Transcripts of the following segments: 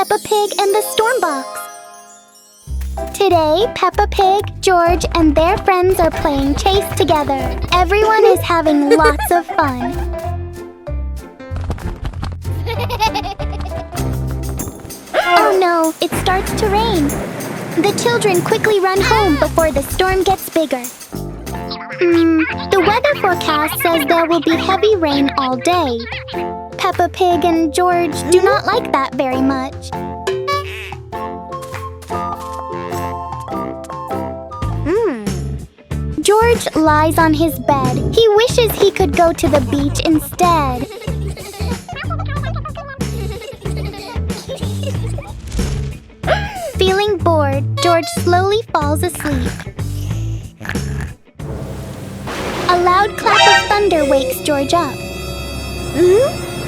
Peppa Pig and the Storm Box. Today, Peppa Pig, George, and their friends are playing chase together. Everyone is having lots of fun. Oh no, it starts to rain. The children quickly run home before the storm gets bigger. The weather forecast says there will be heavy rain all day. Peppa Pig and George do not like that very much. George lies on his bed. He wishes he could go to the beach instead. Feeling bored, George slowly falls asleep. A loud clap of thunder wakes George up.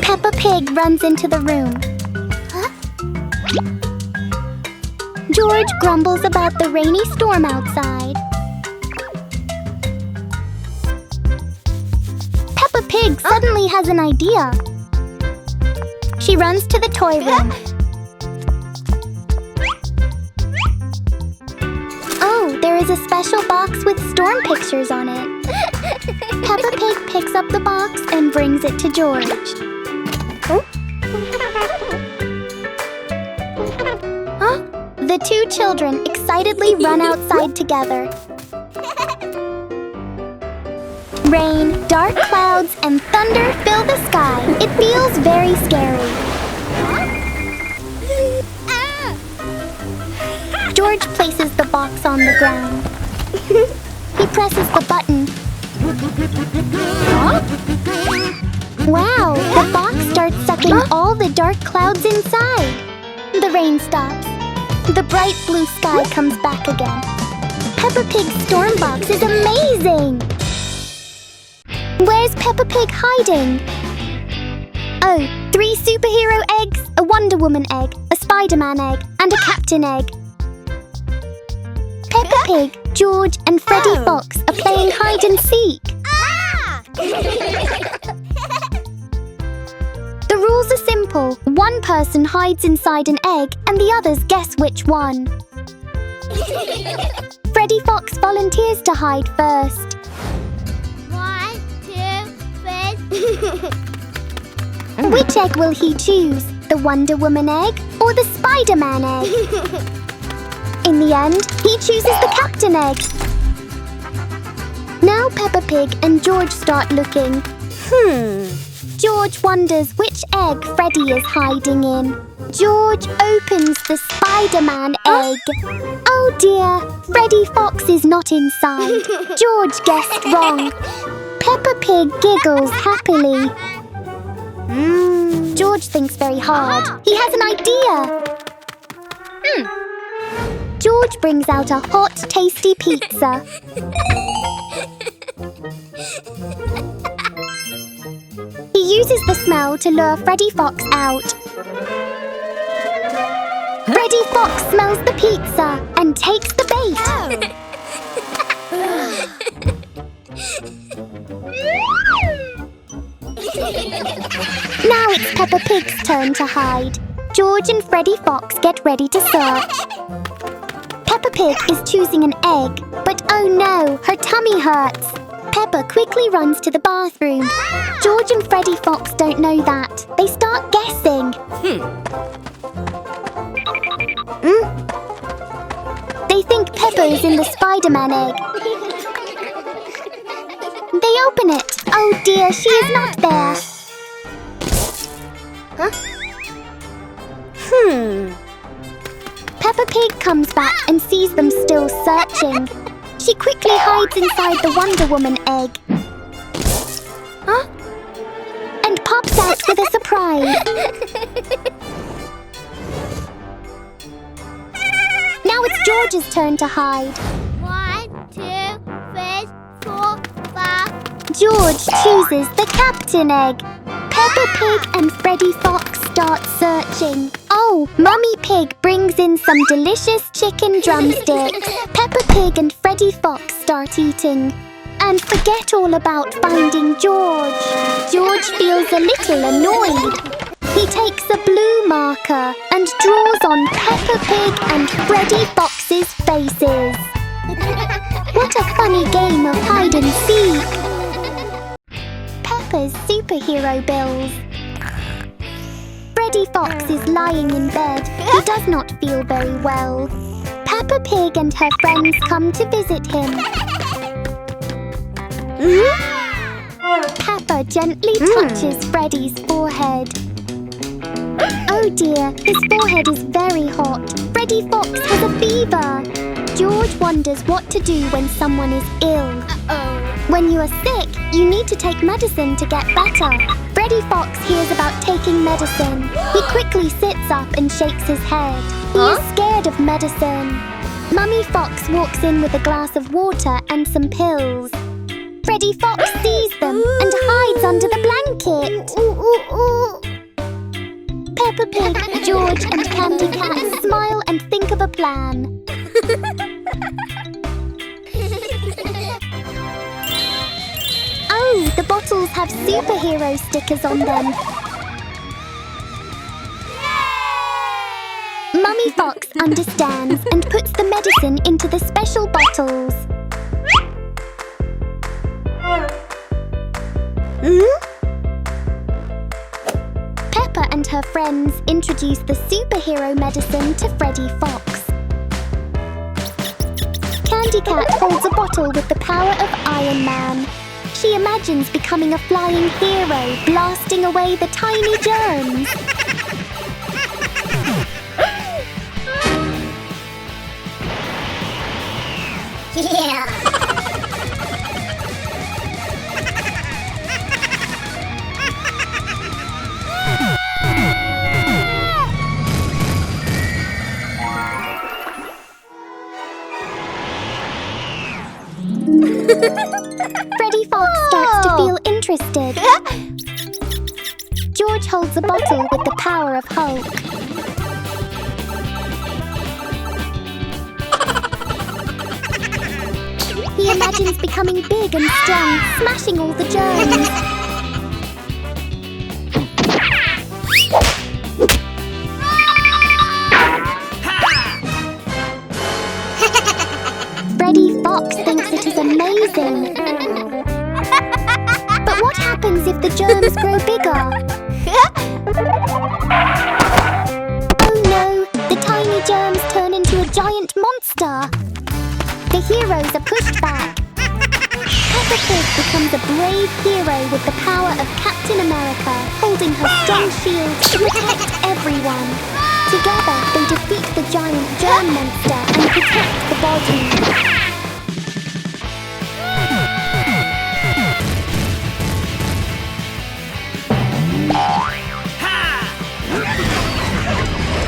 Peppa Pig runs into the room. George grumbles about the rainy storm outside. Peppa Pig suddenly has an idea. She runs to the toy room. Oh, there is a special box with storm pictures on it. Peppa Pig picks up the box and brings it to George. The two children excitedly run outside together. Rain, dark clouds, and thunder fill the sky. It feels very scary. George places the box on the ground. He presses the button. Wow, the box starts sucking all the dark clouds inside. The rain stops. The bright blue sky comes back again. Peppa Pig's storm box is amazing! Where's Peppa Pig hiding? Oh, 3 superhero eggs, a Wonder Woman egg, a Spider-Man egg, and a Captain egg. Peppa Pig, George, and Freddy Fox are playing hide and seek. The rules are simple. One person hides inside an egg and the others guess which one. Freddy Fox volunteers to hide first. 1, 2, 3. Which egg will he choose? The Wonder Woman egg or the Spider-Man egg? In the end, he chooses the Captain egg. Now Peppa Pig and George start looking. George wonders which egg Freddy is hiding in. George opens the Spider-Man egg. Oh dear, Freddy Fox is not inside. George guessed wrong. Peppa Pig giggles happily. George thinks very hard. He has an idea. George brings out a hot, tasty pizza. He uses the smell to lure Freddy Fox out. Freddy Fox smells the pizza and takes the bait. Now it's Peppa Pig's turn to hide. George and Freddy Fox get ready to search. Peppa Pig is choosing an egg, but oh no, her tummy hurts. Peppa quickly runs to the bathroom. George and Freddy Fox don't know that. They start guessing. They think Peppa is in the Spider-Man egg. They open it. Oh dear, she is not there. Peppa Pig comes back and sees them still searching. She quickly hides inside the Wonder Woman egg. And pops out with a surprise. Now it's George's turn to hide. 1, 2, 3, 4, 5. George chooses the Captain egg. Peppa Pig and Freddy Fox start searching. Oh, Mummy Pig brings in some delicious chicken drumsticks. Peppa Pig and Freddy Fox start eating and forget all about finding George. George feels a little annoyed. He takes a blue marker and draws on Peppa Pig and Freddy Fox's faces. What a funny game of hide and seek! Peppa's superhero bills. Freddy Fox is lying in bed. He does not feel very well. Peppa Pig and her friends come to visit him. Peppa gently touches Freddy's forehead. Oh dear, his forehead is very hot. Freddy Fox has a fever. George wonders what to do when someone is ill. When you are sick, you need to take medicine to get better. Freddy Fox hears about taking medicine. He quickly sits up and shakes his head. He is scared of medicine. Mummy Fox walks in with a glass of water and some pills. Freddy Fox sees them and hides under the blanket. Peppa Pig, George and Candy Cat smile and think of a plan. Oh, the bottles have superhero stickers on them. Mummy Fox understands and puts the medicine into the special bottles. Peppa and her friends introduce the superhero medicine to Freddy Fox. Candy Cat holds a bottle with the power of Iron Man. She imagines becoming a flying hero, blasting away the tiny germs. Freddy Fox starts to feel interested. George holds a bottle with the power of Hulk. He imagines becoming big and strong, smashing all the germs. Freddy Fox thinks it is amazing. But what happens if the germs grow bigger? Oh no, the tiny germs turn into a giant monster. The heroes are pushed back. Peppa Pig becomes a brave hero with the power of Captain America, holding her strong shield to protect everyone. Together, they defeat the giant germ monster and protect the body.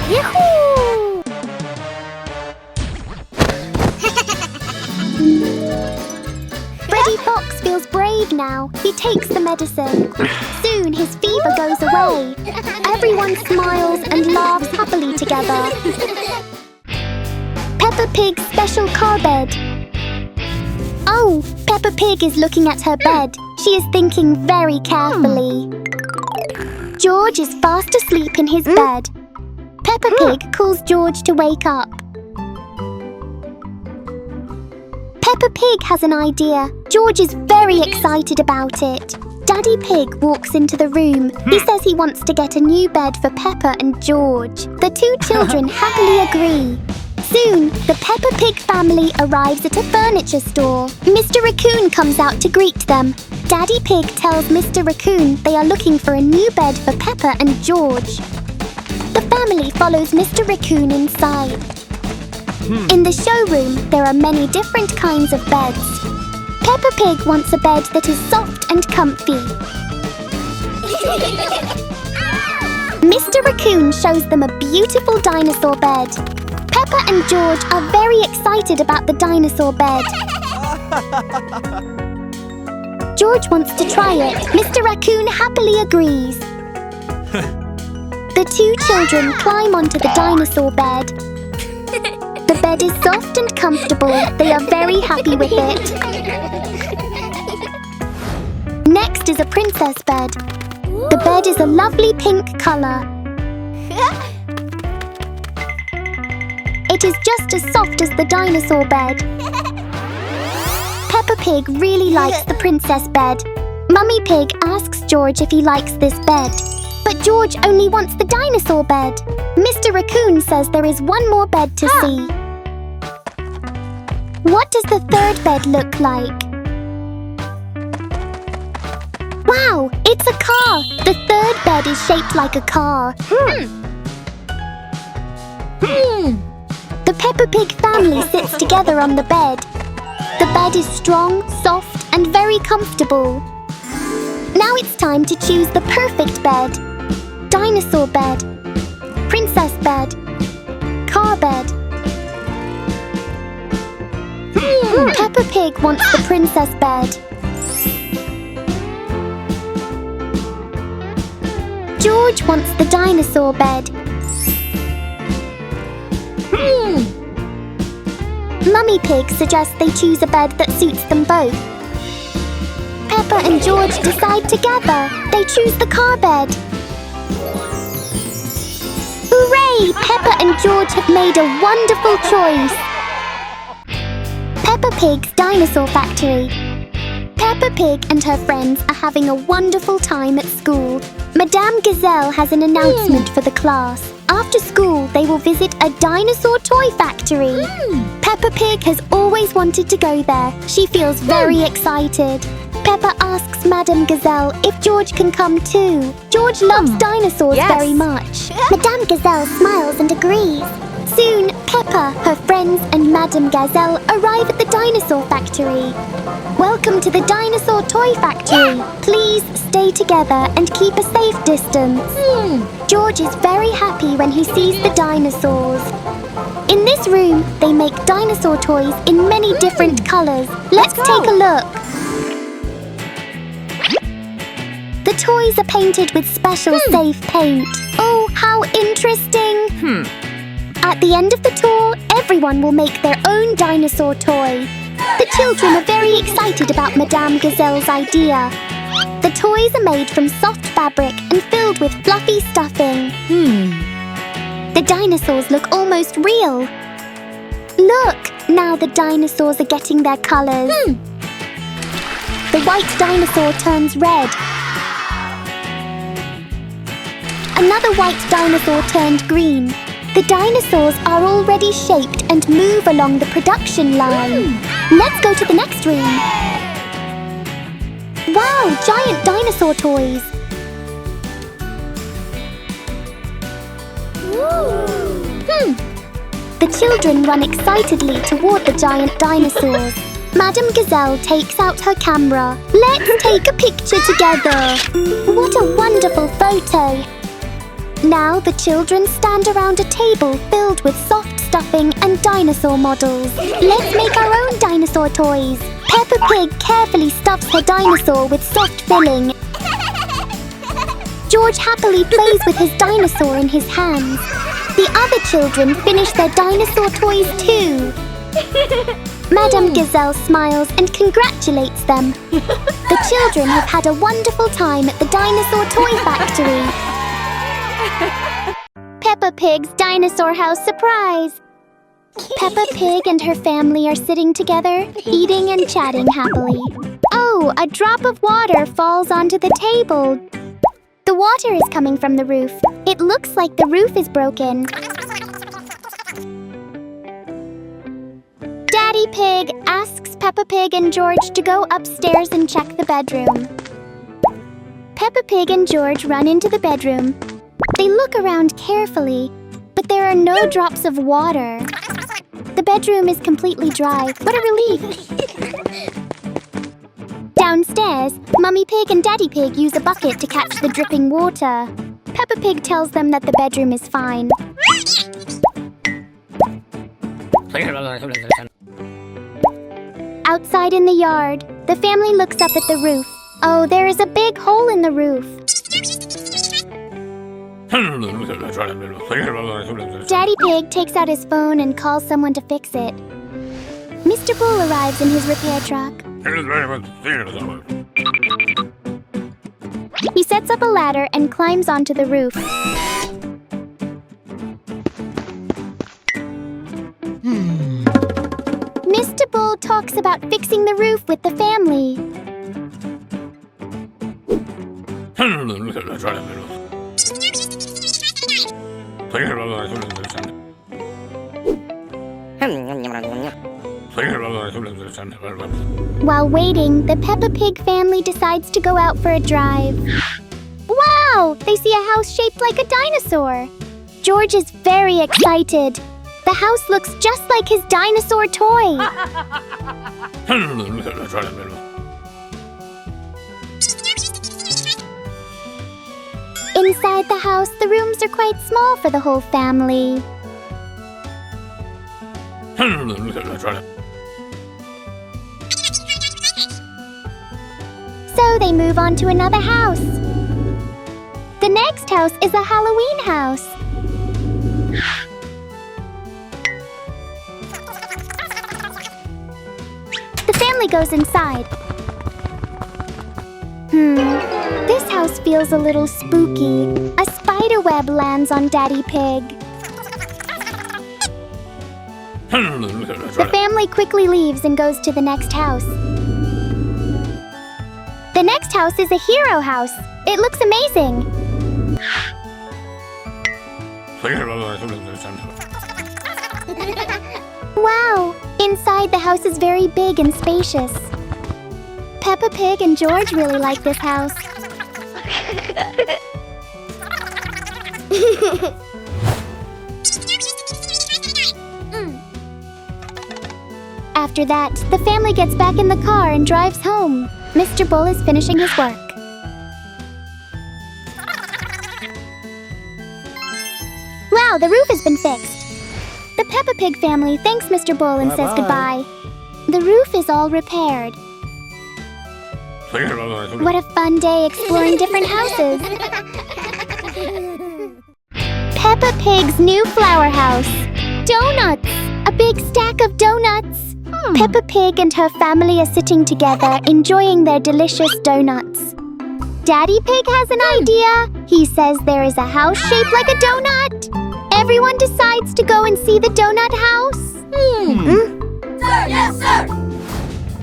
Yahoo! Freddy Fox feels brave now. He takes the medicine. Soon his fever goes away. Everyone smiles and laughs happily together. Peppa Pig's special car bed. Oh, Peppa Pig is looking at her bed. She is thinking very carefully. George is fast asleep in his bed. Peppa Pig calls George to wake up. Peppa Pig has an idea. George is very excited about it. Daddy Pig walks into the room. He says he wants to get a new bed for Peppa and George. The two children happily agree. Soon, the Peppa Pig family arrives at a furniture store. Mr. Raccoon comes out to greet them. Daddy Pig tells Mr. Raccoon they are looking for a new bed for Peppa and George. The family follows Mr. Raccoon inside. In the showroom, there are many different kinds of beds. Peppa Pig wants a bed that is soft and comfy. Mr. Raccoon shows them a beautiful dinosaur bed. Peppa and George are very excited about the dinosaur bed. George wants to try it. Mr. Raccoon happily agrees. The two children climb onto the dinosaur bed. The bed is soft and comfortable. They are very happy with it. Next is a princess bed. The bed is a lovely pink color. It is just as soft as the dinosaur bed. Peppa Pig really likes the princess bed. Mummy Pig asks George if he likes this bed. But George only wants the dinosaur bed. Mr. Raccoon says there is one more bed to see. What does the third bed look like? Wow, it's a car! The third bed is shaped like a car. The Peppa Pig family sits together on the bed. The bed is strong, soft, and very comfortable. Now it's time to choose the perfect bed. Dinosaur bed, princess bed, car bed. Peppa Pig wants the princess bed. George wants the dinosaur bed. Mummy Pig suggests they choose a bed that suits them both. Peppa and George decide together. They choose the car bed. Hooray! Peppa and George have made a wonderful choice. Peppa Pig's Dinosaur Factory. Peppa Pig and her friends are having a wonderful time at school. Madame Gazelle has an announcement for the class. After school, they will visit a dinosaur toy factory. Peppa Pig has always wanted to go there. She feels very excited. Peppa asks Madame Gazelle if George can come too. George loves dinosaurs very much. Madame Gazelle smiles and agrees. Soon, Peppa, her friends and Madame Gazelle arrive at the dinosaur factory. Welcome to the dinosaur toy factory. Please stay together and keep a safe distance. George is very happy when he sees the dinosaurs. In this room, they make dinosaur toys in many different colors. Let's take a look. The toys are painted with special safe paint. Oh, how interesting! At the end of the tour, everyone will make their own dinosaur toy. The children are very excited about Madame Gazelle's idea. The toys are made from soft fabric and filled with fluffy stuffing. The dinosaurs look almost real. Look! Now the dinosaurs are getting their colors. The white dinosaur turns red. Another white dinosaur turned green. The dinosaurs are already shaped and move along the production line. Let's go to the next room. Wow, giant dinosaur toys. The children run excitedly toward the giant dinosaurs. Madame Gazelle takes out her camera. Let's take a picture together. What a wonderful photo. Now the children stand around a table filled with soft stuffing and dinosaur models. Let's make our own dinosaur toys. Peppa Pig carefully stuffs her dinosaur with soft filling. George happily plays with his dinosaur in his hands. The other children finish their dinosaur toys too. Madame Gazelle smiles and congratulates them. The children have had a wonderful time at the dinosaur toy factory. Peppa Pig's dinosaur house surprise! Peppa Pig and her family are sitting together, eating and chatting happily. Oh, a drop of water falls onto the table. The water is coming from the roof. It looks like the roof is broken. Daddy Pig asks Peppa Pig and George to go upstairs and check the bedroom. Peppa Pig and George run into the bedroom. They look around carefully, but there are no drops of water. The bedroom is completely dry. What a relief! Downstairs, Mummy Pig and Daddy Pig use a bucket to catch the dripping water. Peppa Pig tells them that the bedroom is fine. Outside in the yard, the family looks up at the roof. Oh, there is a big hole in the roof. Daddy Pig takes out his phone and calls someone to fix it. Mr. Bull arrives in his repair truck. He sets up a ladder and climbs onto the roof. Mr. Bull talks about fixing the roof with the family. While waiting, the Peppa Pig family decides to go out for a drive. Wow! They see a house shaped like a dinosaur. George is very excited. The house looks just like his dinosaur toy. Inside the house, the rooms are quite small for the whole family. So they move on to another house. The next house is a Halloween house. The family goes inside. This house feels a little spooky. A spider web lands on Daddy Pig. The family quickly leaves and goes to the next house. The next house is a hero house. It looks amazing. Wow! Inside, the house is very big and spacious. Peppa Pig and George really like this house. After that, the family gets back in the car and drives home. Mr. Bull is finishing his work. Wow, the roof has been fixed. The Peppa Pig family thanks Mr. Bull and says goodbye. The roof is all repaired. What a fun day exploring different houses. Peppa Pig's new flower house. Donuts! A big stack of donuts. Peppa Pig and her family are sitting together, enjoying their delicious donuts. Daddy Pig has an idea. He says there is a house shaped like a donut. Everyone decides to go and see the donut house. Sir, yes, sir!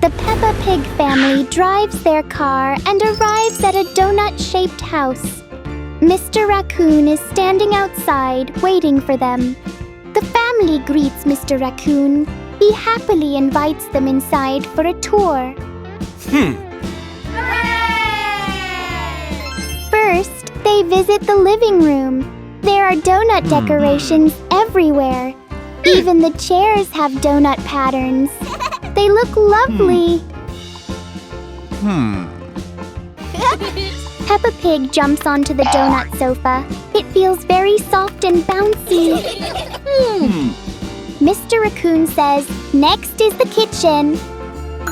The Peppa Pig family drives their car and arrives at a donut-shaped house. Mr. Raccoon is standing outside, waiting for them. The family greets Mr. Raccoon. He happily invites them inside for a tour. First, they visit the living room. There are donut decorations everywhere. Even the chairs have donut patterns. They look lovely. Peppa Pig jumps onto the donut sofa. It feels very soft and bouncy. Mr. Raccoon says, next is the kitchen.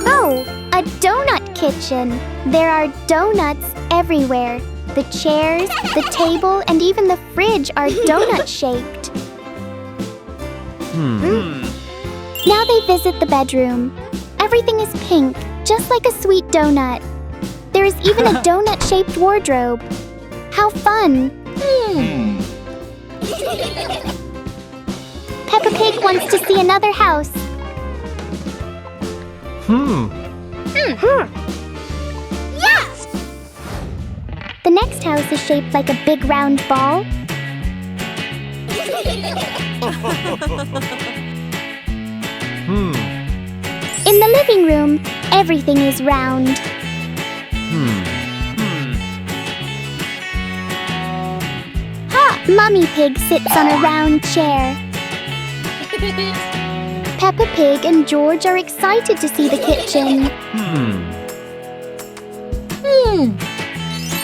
Oh, a donut kitchen. There are donuts everywhere. The chairs, the table, and even the fridge are donut-shaped. Now they visit the bedroom. Everything is pink, just like a sweet donut. There is even a donut-shaped wardrobe. How fun! Peppa Pig wants to see another house. Yes! The next house is shaped like a big round ball. In the living room, everything is round. Mummy Pig sits on a round chair. Peppa Pig and George are excited to see the kitchen.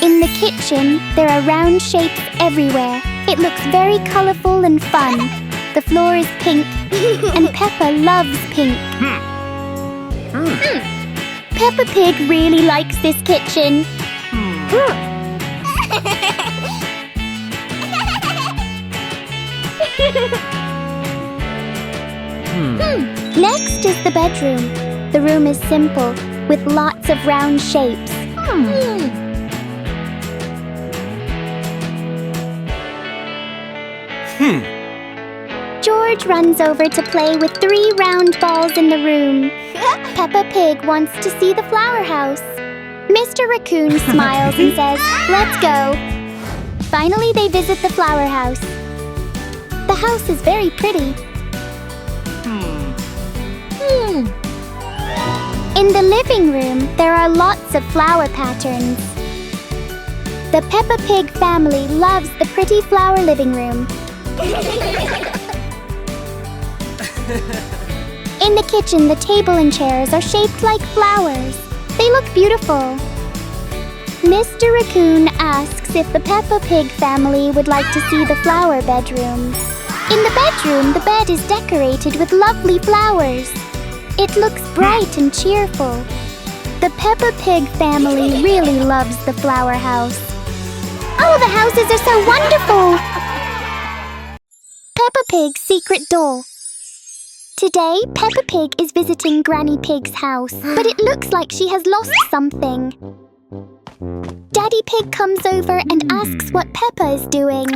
In the kitchen, there are round shapes everywhere. It looks very colorful and fun. The floor is pink, and Peppa loves pink. Peppa Pig really likes this kitchen. Next is the bedroom. The room is simple, with lots of round shapes. George runs over to play with 3 round balls in the room. Peppa Pig wants to see the flower house. Mr. Raccoon smiles and says, "Let's go." Finally, they visit the flower house. The house is very pretty. In the living room, there are lots of flower patterns. The Peppa Pig family loves the pretty flower living room. In the kitchen, the table and chairs are shaped like flowers. They look beautiful. Mr. Raccoon asks if the Peppa Pig family would like to see the flower bedroom. In the bedroom, the bed is decorated with lovely flowers. It looks bright and cheerful. The Peppa Pig family really loves the flower house. Oh, the houses are so wonderful! Peppa Pig's secret door. Today, Peppa Pig is visiting Granny Pig's house, but it looks like she has lost something. Daddy Pig comes over and asks what Peppa is doing.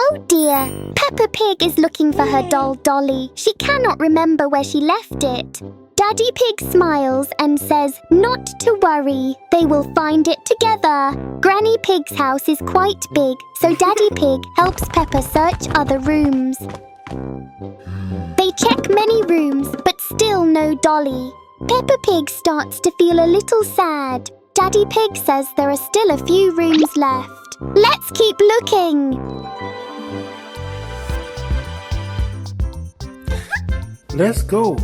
Oh dear, Peppa Pig is looking for her doll Dolly. She cannot remember where she left it. Daddy Pig smiles and says not to worry, they will find it together. Granny Pig's house is quite big, so Daddy Pig helps Peppa search other rooms. They check many rooms, but still no Dolly. Peppa Pig starts to feel a little sad. Daddy Pig says there are still a few rooms left. Let's keep looking! Let's go.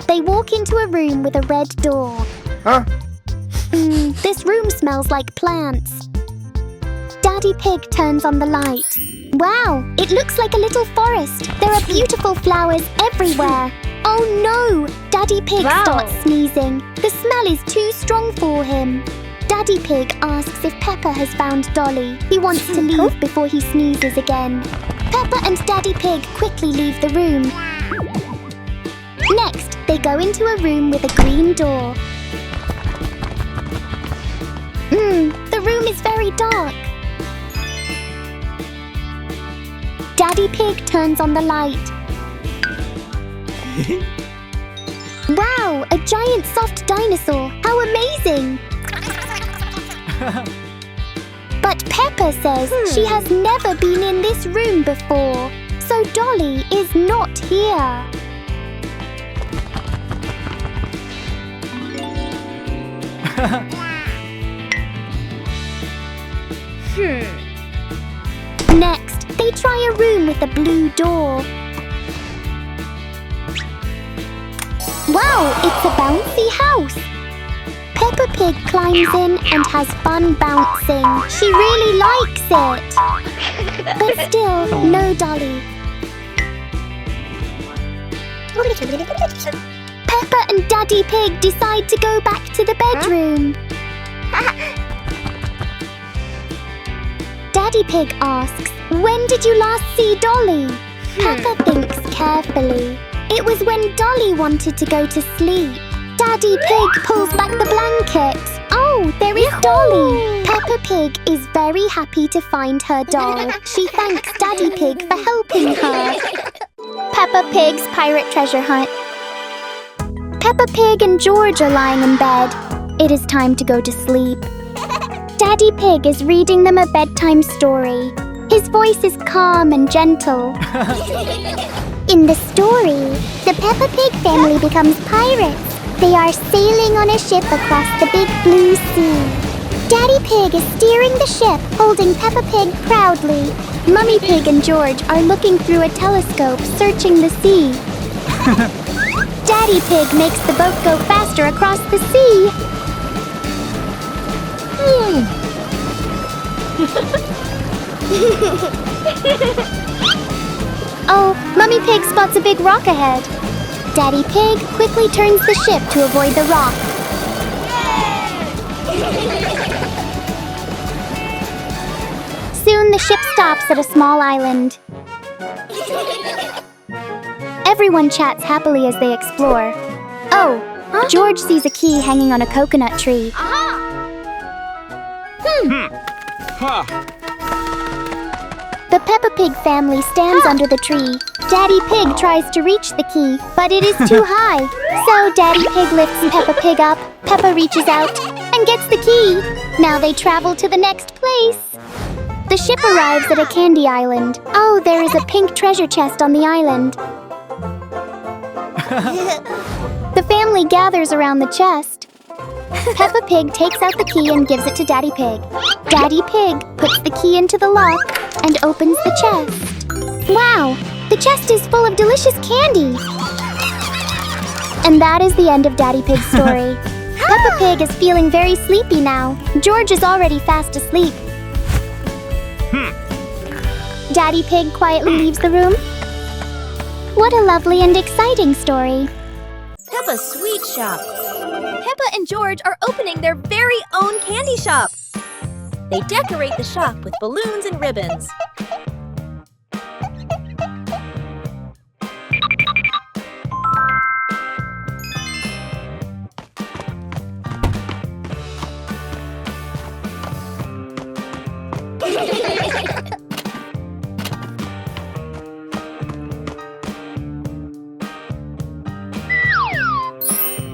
They walk into a room with a red door. Huh? This room smells like plants. Daddy Pig turns on the light. Wow, it looks like a little forest. There are beautiful flowers everywhere. Oh no! Daddy Pig starts sneezing. The smell is too strong for him. Daddy Pig asks if Peppa has found Dolly. He wants to leave before he sneezes again. Peppa and Daddy Pig quickly leave the room. Next, they go into a room with a green door. The room is very dark. Daddy Pig turns on the light. Wow, a giant soft dinosaur! How amazing! But Peppa says she has never been in this room before, so Dolly is not here. Next, they try a room with a blue door. Wow, it's a bouncy house! Peppa Pig climbs in and has fun bouncing. She really likes it. But still, no Dolly. Peppa and Daddy Pig decide to go back to the bedroom. Daddy Pig asks, "When did you last see Dolly?" Peppa thinks carefully. It was when Dolly wanted to go to sleep. Daddy Pig pulls back the blanket. Oh, there is Dolly! Peppa Pig is very happy to find her doll. She thanks Daddy Pig for helping her. Peppa Pig's pirate treasure hunt. Peppa Pig and George are lying in bed. It is time to go to sleep. Daddy Pig is reading them a bedtime story. His voice is calm and gentle. In the story, the Peppa Pig family becomes pirates. They are sailing on a ship across the big blue sea. Daddy Pig is steering the ship, holding Peppa Pig proudly. Mummy Pig and George are looking through a telescope, searching the sea. Daddy Pig makes the boat go faster across the sea. Oh, Mummy Pig spots a big rock ahead. Daddy Pig quickly turns the ship to avoid the rock. Soon the ship stops at a small island. Everyone chats happily as they explore. Oh, George sees a key hanging on a coconut tree. Peppa Pig family stands under the tree. Daddy Pig tries to reach the key, but it is too high. So Daddy Pig lifts Peppa Pig up. Peppa reaches out and gets the key. Now they travel to the next place. The ship arrives at a candy island. Oh, there is a pink treasure chest on the island. The family gathers around the chest. Peppa Pig takes out the key and gives it to Daddy Pig. Daddy Pig puts the key into the lock and opens the chest. Wow! The chest is full of delicious candy! And that is the end of Daddy Pig's story. Peppa Pig is feeling very sleepy now. George is already fast asleep. Daddy Pig quietly leaves the room. What a lovely and exciting story. Peppa's Sweet Shop. Peppa and George are opening their very own candy shop. They decorate the shop with balloons and ribbons.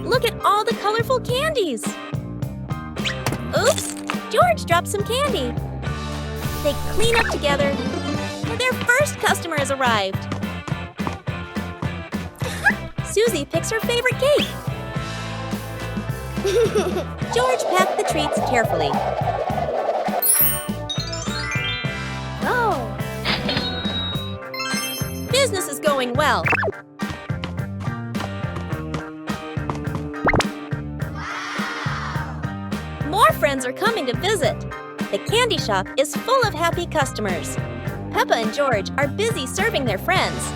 Look at all the colorful candies! Oops! George dropped some candy. They clean up together. Their first customer has arrived. Susie picks her favorite cake. George packed the treats carefully. Oh! Business is going well. More friends are coming to visit. The candy shop is full of happy customers. Peppa and George are busy serving their friends.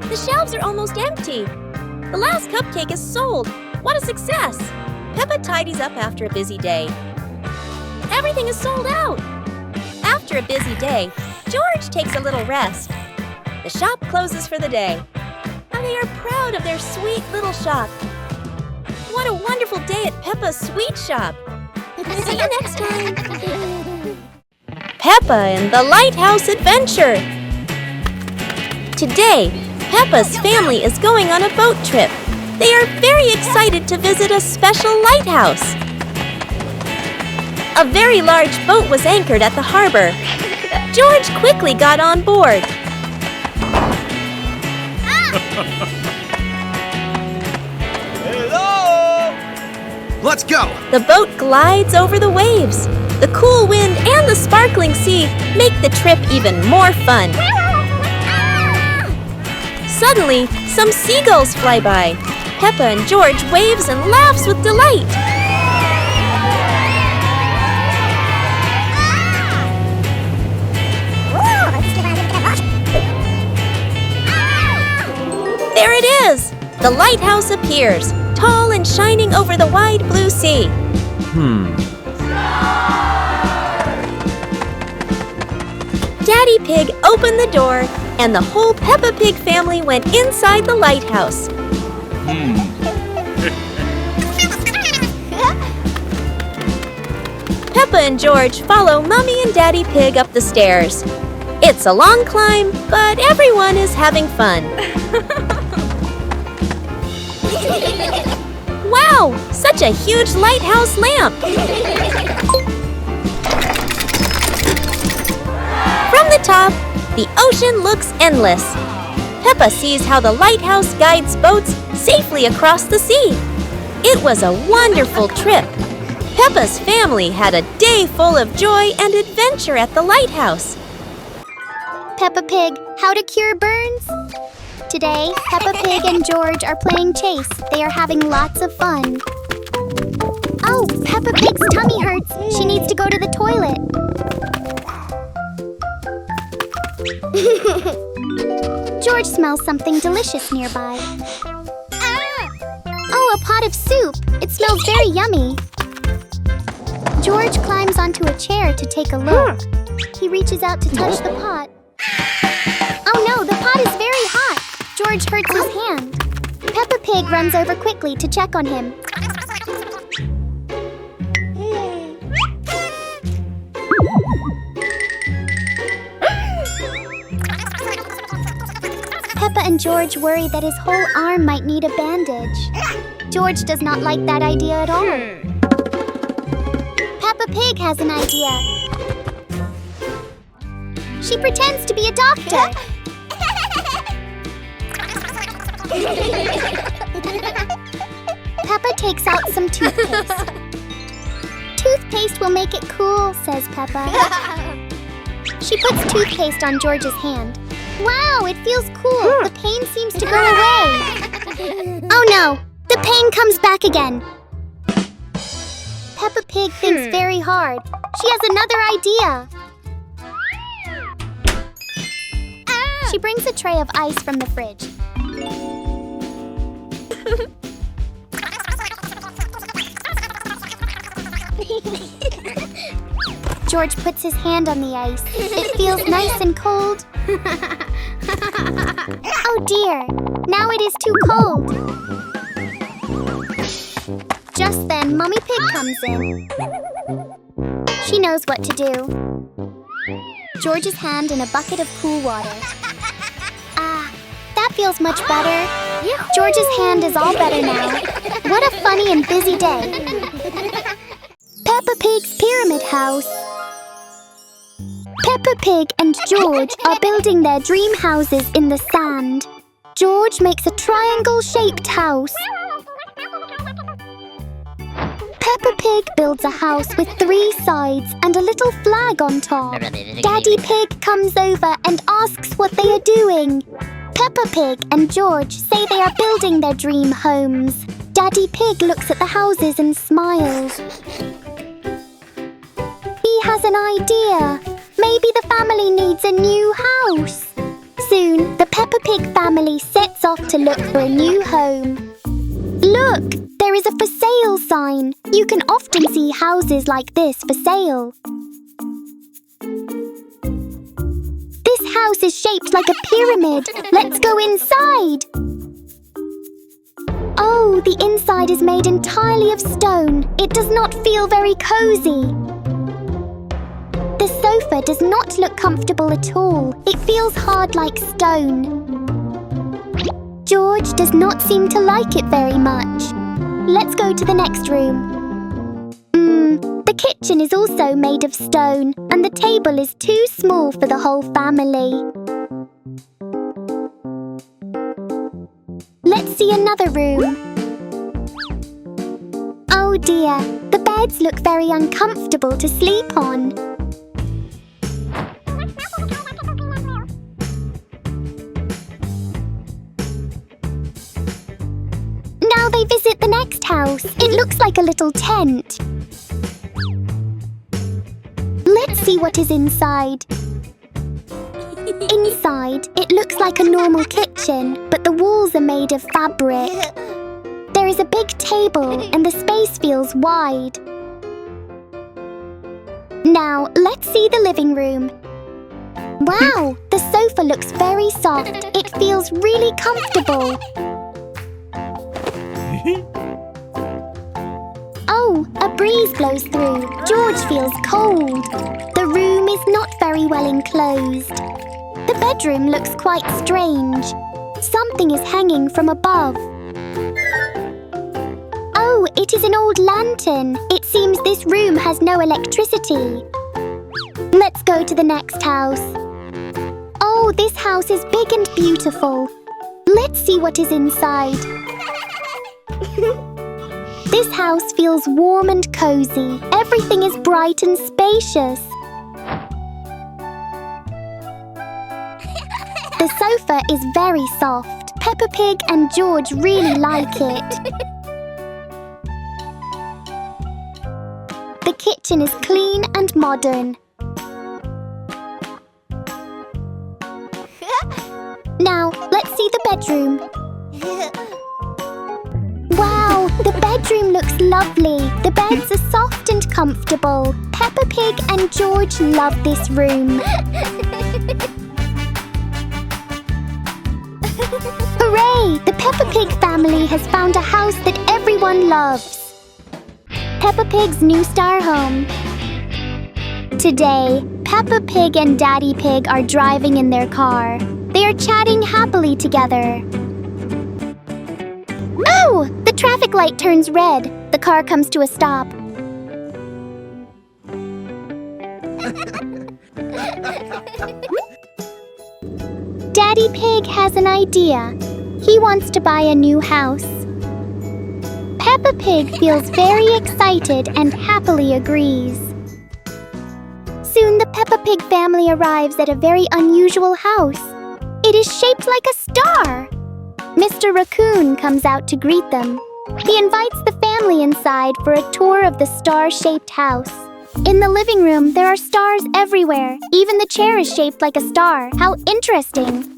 The shelves are almost empty. The last cupcake is sold. What a success! Peppa tidies up after a busy day. Everything is sold out. After a busy day, George takes a little rest. The shop closes for the day. And they are proud of their sweet little shop. What a wonderful day at Peppa's Sweet Shop. See you next time. Peppa and the Lighthouse Adventure. Today, Peppa's family is going on a boat trip. They are very excited to visit a special lighthouse. A very large boat was anchored at the harbor. George quickly got on board. Hello! Let's go! The boat glides over the waves. The cool wind and the sparkling sea make the trip even more fun. Suddenly, some seagulls fly by. Peppa and George waves and laughs with delight. There it is! The lighthouse appears, tall and shining over the wide blue sea. Daddy Pig opened the door, and the whole Peppa Pig family went inside the lighthouse. Peppa and George follow Mummy and Daddy Pig up the stairs. It's a long climb, but everyone is having fun. Wow! Such a huge lighthouse lamp! From the top, the ocean looks endless. Peppa sees how the lighthouse guides boats safely across the sea. It was a wonderful trip. Peppa's family had a day full of joy and adventure at the lighthouse. Peppa Pig, how to cure burns? Today, Peppa Pig and George are playing chase. They are having lots of fun. Oh, Peppa Pig's tummy hurts. She needs to go to the toilet. George smells something delicious nearby. Oh, a pot of soup. It smells very yummy. George climbs onto a chair to take a look. He reaches out to touch the pot. Oh no, the pot is very hot. George hurts his hand. Peppa Pig runs over quickly to check on him. Peppa and George worry that his whole arm might need a bandage. George does not like that idea at all. Peppa Pig has an idea. She pretends to be a doctor. Peppa takes out some toothpaste. Toothpaste will make it cool, says Peppa. She puts toothpaste on George's hand. Wow, it feels cool. The pain seems to go away. Oh no, the pain comes back again. Peppa Pig thinks very hard. She has another idea. She brings a tray of ice from the fridge. George puts his hand on the ice. It feels nice and cold. Oh dear, now it is too cold. Just then, Mummy Pig comes in. She knows what to do. George's hand in a bucket of cool water. Ah, that feels much better. George's hand is all better now. What a funny and busy day. Peppa Pig's Pyramid House. Peppa Pig and George are building their dream houses in the sand. George makes a triangle-shaped house. Peppa Pig builds a house with 3 sides and a little flag on top. Daddy Pig comes over and asks what they are doing. Peppa Pig and George say they are building their dream homes. Daddy Pig looks at the houses and smiles. He has an idea. Maybe the family needs a new house. Soon, the Peppa Pig family sets off to look for a new home. Look, there is a for sale sign. You can often see houses like this for sale. This house is shaped like a pyramid. Let's go inside. Oh, the inside is made entirely of stone. It does not feel very cozy. The sofa does not look comfortable at all. It feels hard like stone. George does not seem to like it very much. Let's go to the next room. The kitchen is also made of stone, and the table is too small for the whole family. Let's see another room. Oh dear, the beds look very uncomfortable to sleep on. Now they visit the next house. It looks like a little tent. Let's see what is inside. Inside, it looks like a normal kitchen, but the walls are made of fabric. There is a big table and the space feels wide. Now, let's see the living room. Wow, the sofa looks very soft. It feels really comfortable. Oh, a breeze blows through. George feels cold. The room is not very well enclosed. The bedroom looks quite strange. Something is hanging from above. Oh, it is an old lantern. It seems this room has no electricity. Let's go to the next house. Oh, this house is big and beautiful. Let's see what is inside. This house feels warm and cozy. Everything is bright and spacious. The sofa is very soft. Peppa Pig and George really like it. The kitchen is clean and modern. Now, let's see the bedroom. Wow, the bedroom looks lovely. The beds are soft and comfortable. Peppa Pig and George love this room. Hooray! Hooray! The Peppa Pig family has found a house that everyone loves. Peppa Pig's new star home. Today, Peppa Pig and Daddy Pig are driving in their car. They are chatting happily together. Oh! The traffic light turns red. The car comes to a stop. Daddy Pig has an idea. He wants to buy a new house. Peppa Pig feels very excited and happily agrees. Soon the Peppa Pig family arrives at a very unusual house. It is shaped like a star. Mr. Raccoon comes out to greet them. He invites the family inside for a tour of the star-shaped house. In the living room, there are stars everywhere. Even the chair is shaped like a star. How interesting!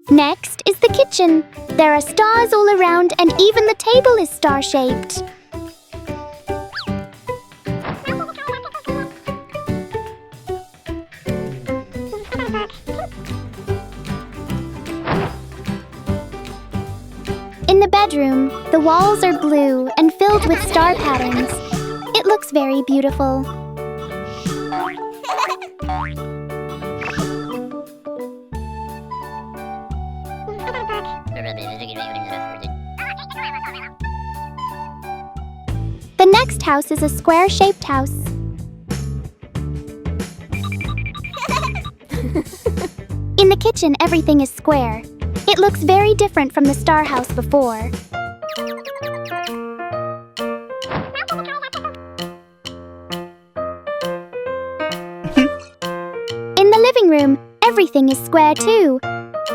Next is the kitchen. There are stars all around and even the table is star-shaped. In the bedroom, the walls are blue and filled with star patterns. It looks very beautiful. The next house is a square-shaped house. In the kitchen, everything is square. It looks very different from the star house before. In the living room, everything is square too.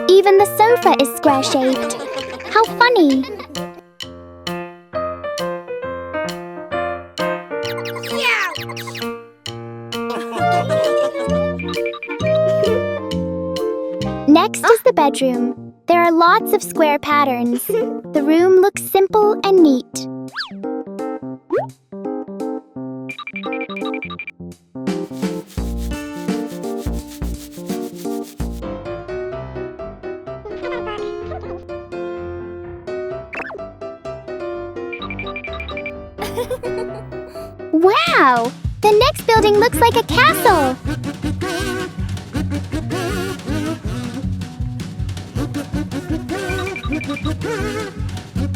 Even the sofa is square-shaped. How funny! Next is the bedroom. There are lots of square patterns. The room looks simple and neat. Wow! The next building looks like a castle!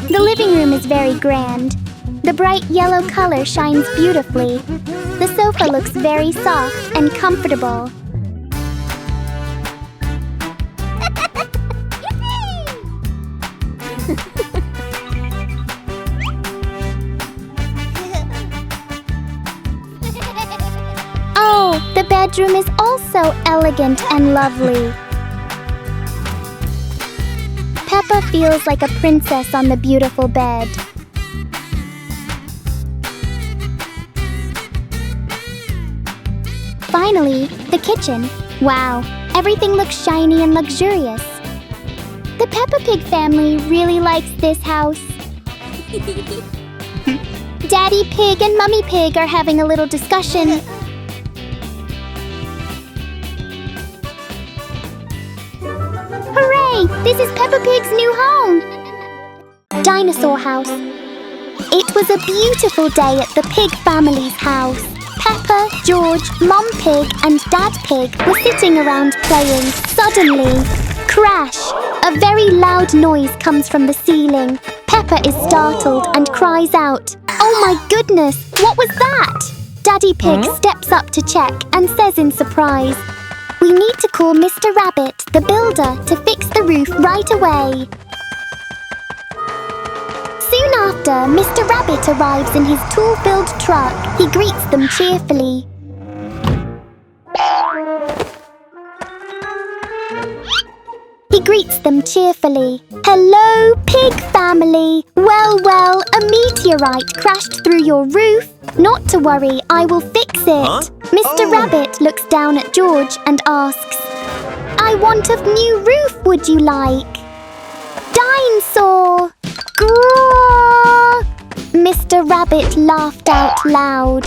The living room is very grand. The bright yellow color shines beautifully. The sofa looks very soft and comfortable. Oh, the bedroom is also elegant and lovely. Peppa feels like a princess on the beautiful bed. Finally, the kitchen. Wow, everything looks shiny and luxurious. The Peppa Pig family really likes this house. Daddy Pig and Mummy Pig are having a little discussion. Hooray! This is Peppa Pig's new home! Dinosaur house. It was a beautiful day at the Pig family's house. Peppa, George, Mum Pig and Dad Pig were sitting around playing. Suddenly, crash! A very loud noise comes from the ceiling. Peppa is startled and cries out, "Oh my goodness, what was that?" Daddy Pig steps up to check and says in surprise, "We need to call Mr. Rabbit, the builder, to fix the roof right away." Soon after, Mr. Rabbit arrives in his tool-filled truck. He greets them cheerfully. "Hello, Pig family! Well, a meteorite crashed through your roof. Not to worry, I will fix it." Mr. Rabbit looks down at George and asks, "I want a new roof, would you like?" "Dinosaur! Grrrr!" Mr. Rabbit laughed out loud.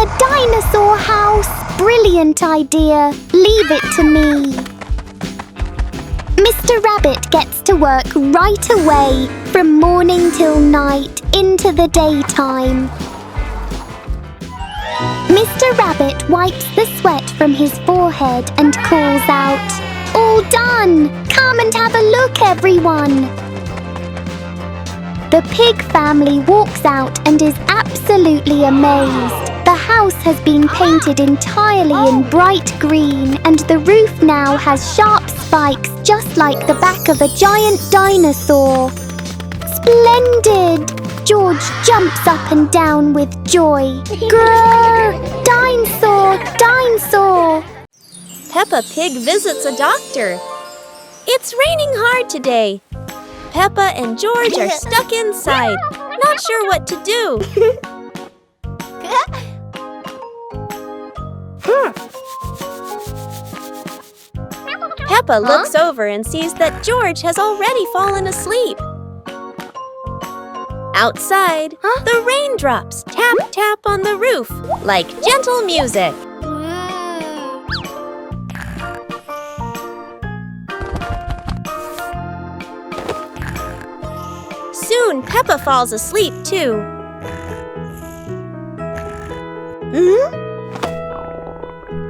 "A dinosaur house? brilliant idea. Leave it to me. Mr. Rabbit gets to work right away, from morning till night, into the daytime. Mr. Rabbit wipes the sweat from his forehead and calls out, "All done! Come and have a look, everyone!" The pig family walks out and is absolutely amazed. The house has been painted entirely in bright green, and the roof now has sharp spikes just like the back of a giant dinosaur. Splendid! George jumps up and down with joy. Grrr! Dinosaur! Dinosaur! Peppa Pig visits a doctor. It's raining hard today. Peppa and George are stuck inside, not sure what to do. Peppa looks over and sees that George has already fallen asleep. Outside, the raindrops tap tap on the roof like gentle music. Soon, Peppa falls asleep too.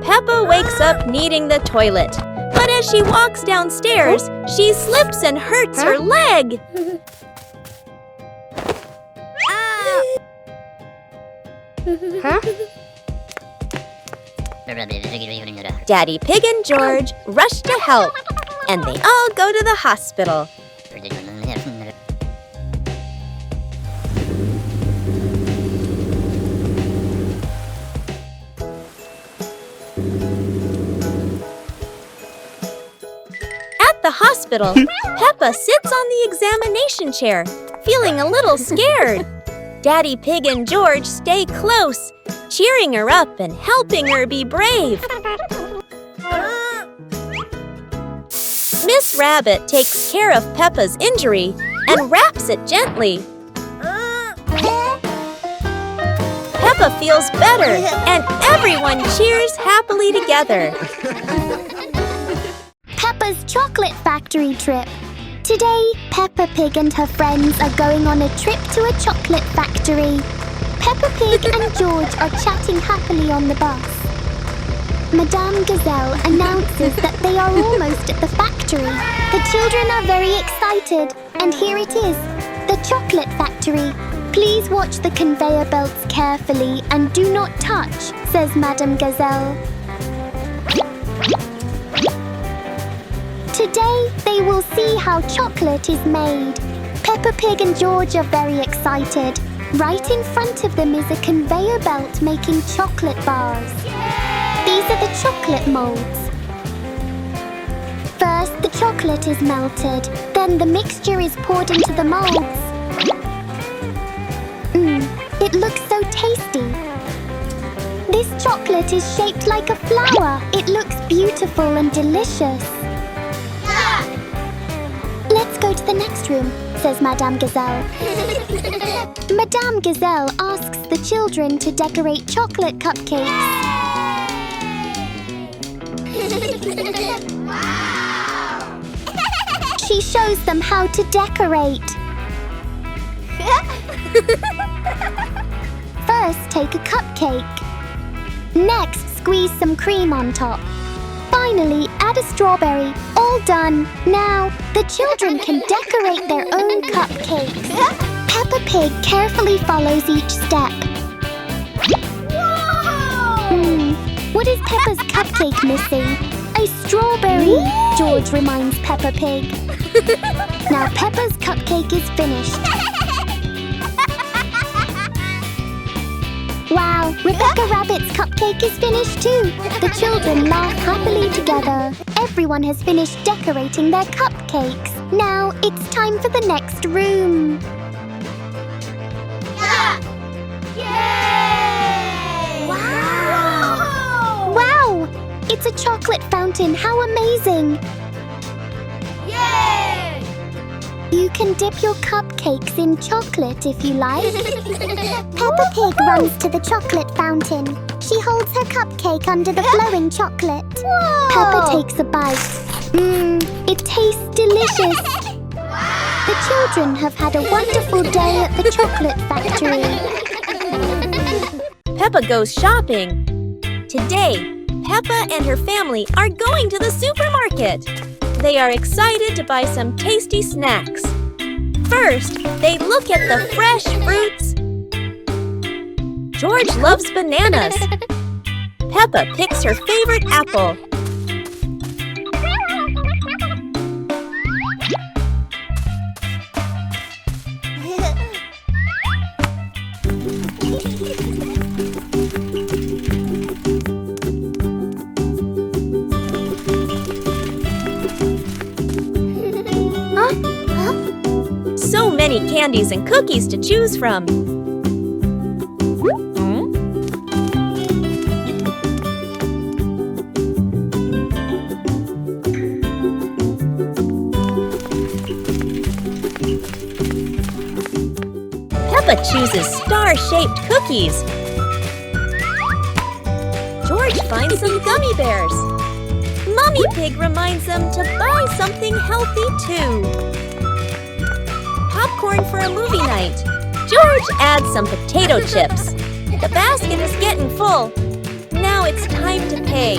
Peppa wakes up needing the toilet, but as she walks downstairs, she slips and hurts her leg. Daddy Pig and George rush to help, and they all go to the hospital. At the hospital, Peppa sits on the examination chair, feeling a little scared. Daddy Pig and George stay close, cheering her up and helping her be brave. Miss Rabbit takes care of Peppa's injury and wraps it gently. Peppa feels better, and everyone cheers happily together. Peppa's chocolate factory trip. Today, Peppa Pig and her friends are going on a trip to a chocolate factory. Peppa Pig and George are chatting happily on the bus. Madame Gazelle announces that they are almost at the factory. The children are very excited, and here it is, the chocolate factory. Please watch the conveyor belts carefully and do not touch, says Madame Gazelle. Today, they will see how chocolate is made. Peppa Pig and George are very excited. Right in front of them is a conveyor belt making chocolate bars. These are the chocolate molds. First, the chocolate is melted. Then the mixture is poured into the molds. It looks so tasty. This chocolate is shaped like a flower. It looks beautiful and delicious. Let's go to the next room, says Madame Gazelle. Madame Gazelle asks the children to decorate chocolate cupcakes. Wow! She shows them how to decorate. First, take a cupcake. Next, squeeze some cream on top. Finally, add a strawberry. All done. Now, the children can decorate their own cupcakes. Peppa Pig carefully follows each step. What is Peppa's cupcake missing? A strawberry, George reminds Peppa Pig. Now Peppa's cupcake is finished. Wow, Rebecca Rabbit's cupcake is finished too. The children laugh happily together. Everyone has finished decorating their cupcakes. Now it's time for the next room. Yay! Wow! Wow! It's a chocolate fountain. How amazing! Yay! You can dip your cupcakes in chocolate if you like. Peppa Pig runs to the chocolate fountain. She holds her cupcake under the flowing chocolate. Whoa. Peppa takes a bite. It tastes delicious. The children have had a wonderful day at the chocolate factory. Peppa goes shopping. Today, Peppa and her family are going to the supermarket. They are excited to buy some tasty snacks. First, they look at the fresh fruits. George loves bananas. Peppa picks her favorite apple. So many candies and cookies to choose from. Peppa chooses star-shaped cookies. George finds some gummy bears. Mummy Pig reminds them to buy something healthy too. Popcorn for a movie night. George adds some potato chips. The basket is getting full. Now it's time to pay.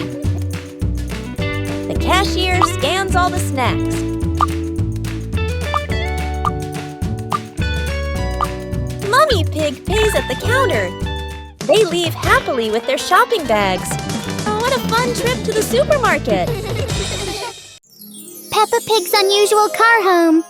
The cashier scans all the snacks. Mummy Pig pays at the counter. They leave happily with their shopping bags. Oh, what a fun trip to the supermarket! Peppa Pig's unusual car home.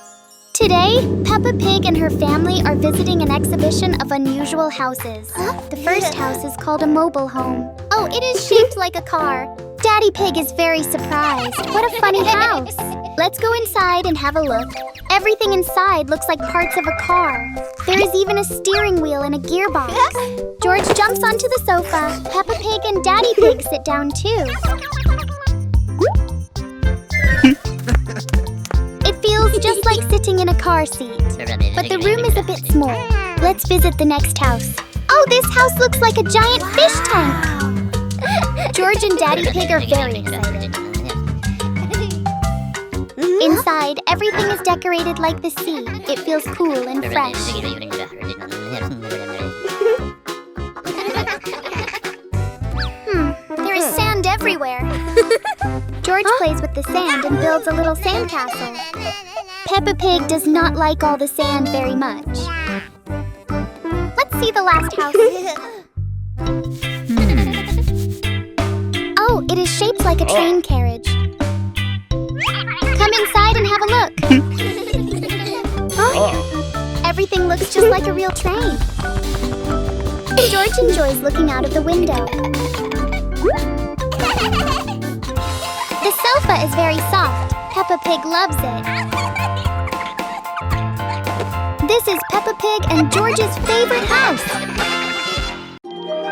Today, Peppa Pig and her family are visiting an exhibition of unusual houses. The first house is called a mobile home. Oh, it is shaped like a car. Daddy Pig is very surprised. What a funny house. Let's go inside and have a look. Everything inside looks like parts of a car. There is even a steering wheel and a gearbox. George jumps onto the sofa. Peppa Pig and Daddy Pig sit down too. It feels just like sitting in a car seat, but the room is a bit small. Let's visit the next house. Oh, this house looks like a giant fish tank. George and Daddy Pig are very excited. Inside, everything is decorated like the sea. It feels cool and fresh. There is sand everywhere. George plays with the sand and builds a little sandcastle. Peppa Pig does not like all the sand very much. Let's see the last house. Oh, it is shaped like a train carriage. Come inside and have a look. Everything looks just like a real train. George enjoys looking out of the window. The sofa is very soft. Peppa Pig loves it. This is Peppa Pig and George's favorite house.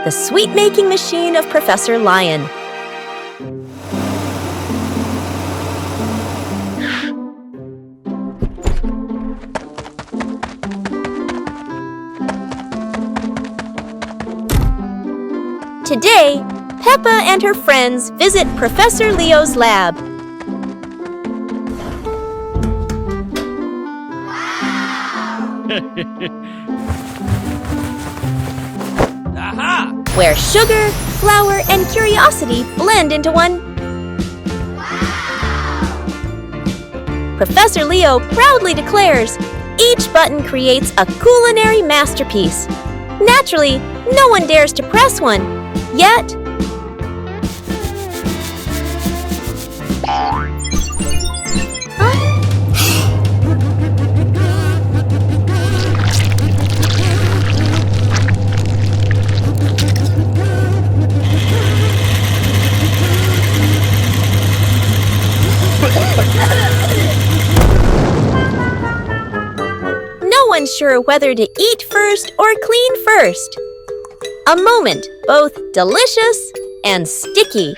The sweet-making machine of Professor Lion. Today, Peppa and her friends visit Professor Leo's lab. Aha! Where sugar, flour, and curiosity blend into one. Professor Leo proudly declares, each button creates a culinary masterpiece. Naturally, no one dares to press one, yet... No one's sure whether to eat first or clean first. A moment both delicious and sticky.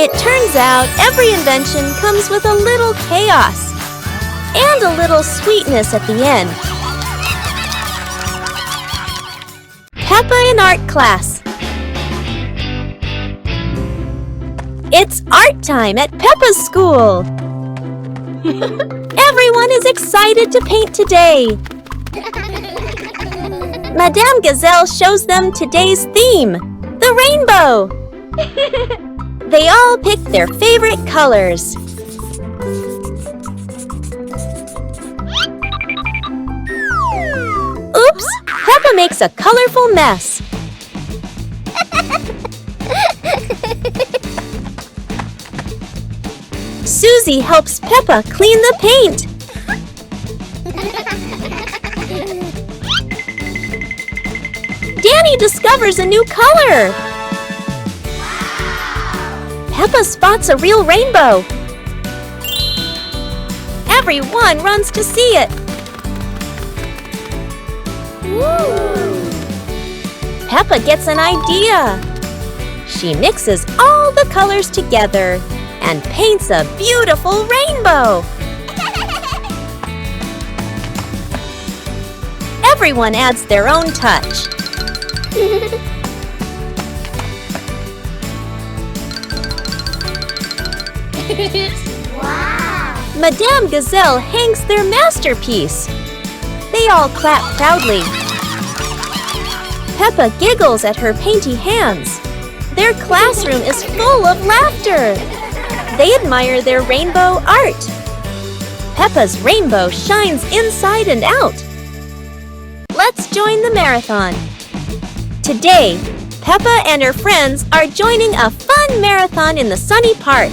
It turns out every invention comes with a little chaos and a little sweetness at the end. Peppa in art class. It's art time at Peppa's school. Everyone is excited to paint today. Madame Gazelle shows them today's theme, the rainbow. They all pick their favorite colors. Oops! Peppa makes a colorful mess. Susie helps Peppa clean the paint. Danny discovers a new color. Peppa spots a real rainbow. Everyone runs to see it. Peppa gets an idea. She mixes all the colors together and paints a beautiful rainbow. Everyone adds their own touch. Wow! Madame Gazelle hangs their masterpiece. They all clap proudly. Peppa giggles at her painty hands. Their classroom is full of laughter. They admire their rainbow art. Peppa's rainbow shines inside and out. Let's join the marathon. Today, Peppa and her friends are joining a fun marathon in the sunny park.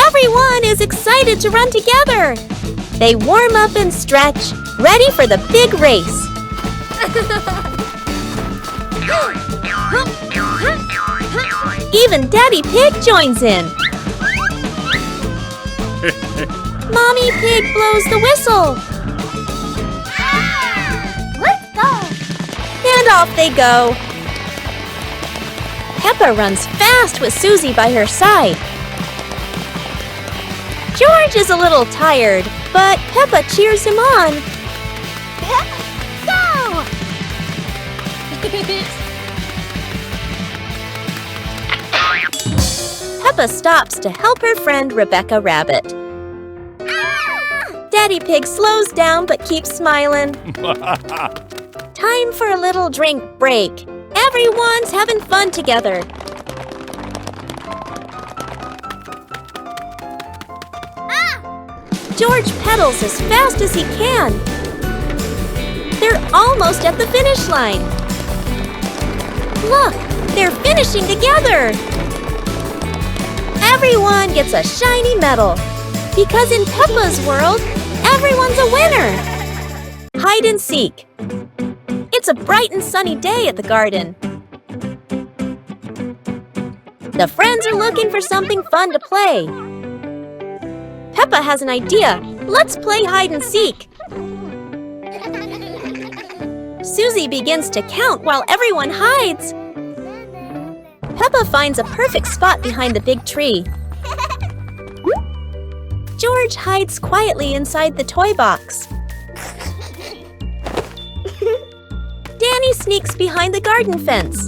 Everyone is excited to run together. They warm up and stretch, ready for the big race. Even Daddy Pig joins in. Mommy Pig blows the whistle. Let's go! And off they go. Peppa runs fast with Susie by her side. George is a little tired, but Peppa cheers him on. Go! Peppa stops to help her friend Rebecca Rabbit. Daddy Pig slows down but keeps smiling. Time for a little drink break. Everyone's having fun together. George pedals as fast as he can. They're almost at the finish line. Look, they're finishing together. Everyone gets a shiny medal. Because in Peppa's world, everyone's a winner. Hide and seek. It's a bright and sunny day at the garden. The friends are looking for something fun to play. Peppa has an idea. Let's play hide and seek. Susie begins to count while everyone hides. Peppa finds a perfect spot behind the big tree. George hides quietly inside the toy box. Danny sneaks behind the garden fence.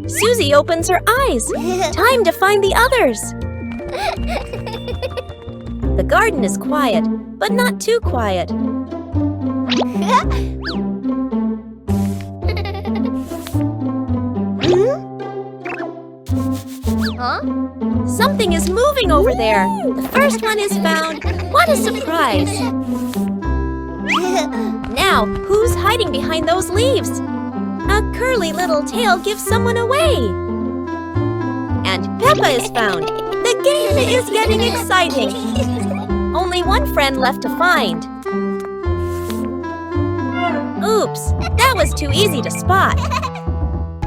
Susie opens her eyes. Time to find the others. The garden is quiet, but not too quiet. Huh? Something is moving over there. The first one is found. What a surprise! Now, who's hiding behind those leaves? A curly little tail gives someone away. And Peppa is found. The game is getting exciting. Only one friend left to find. Oops, that was too easy to spot.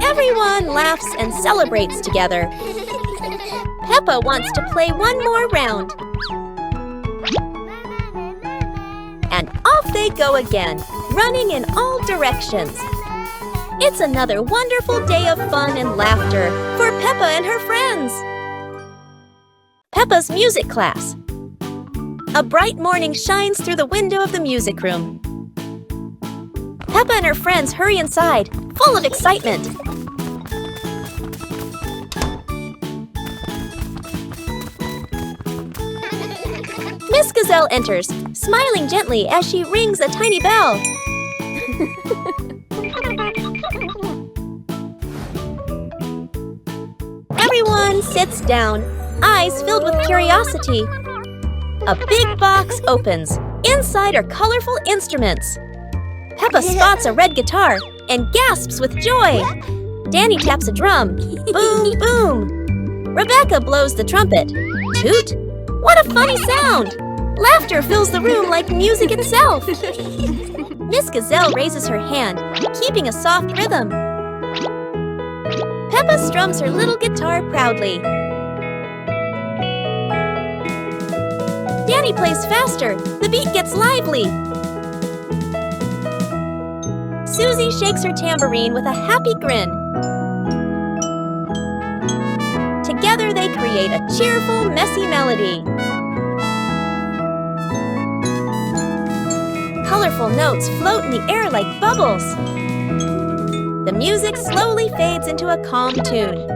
Everyone laughs and celebrates together. Peppa wants to play one more round. And off they go again. running in all directions. It's another wonderful day of fun and laughter for Peppa and her friends. Peppa's music class. A bright morning shines through the window of the music room. Peppa and her friends hurry inside, full of excitement. Miss Gazelle enters, smiling gently as she rings a tiny bell. Everyone sits down, eyes filled with curiosity. A big box opens. Inside are colorful instruments. Peppa spots a red guitar and gasps with joy. Danny taps a drum. Boom, boom. Rebecca blows the trumpet. Toot. What a funny sound! Laughter fills the room like music itself. Miss Gazelle raises her hand, keeping a soft rhythm. Peppa strums her little guitar proudly. Danny plays faster. The beat gets lively. Susie shakes her tambourine with a happy grin. Together they create a cheerful, messy melody. Colorful notes float in the air like bubbles. The music slowly fades into a calm tune.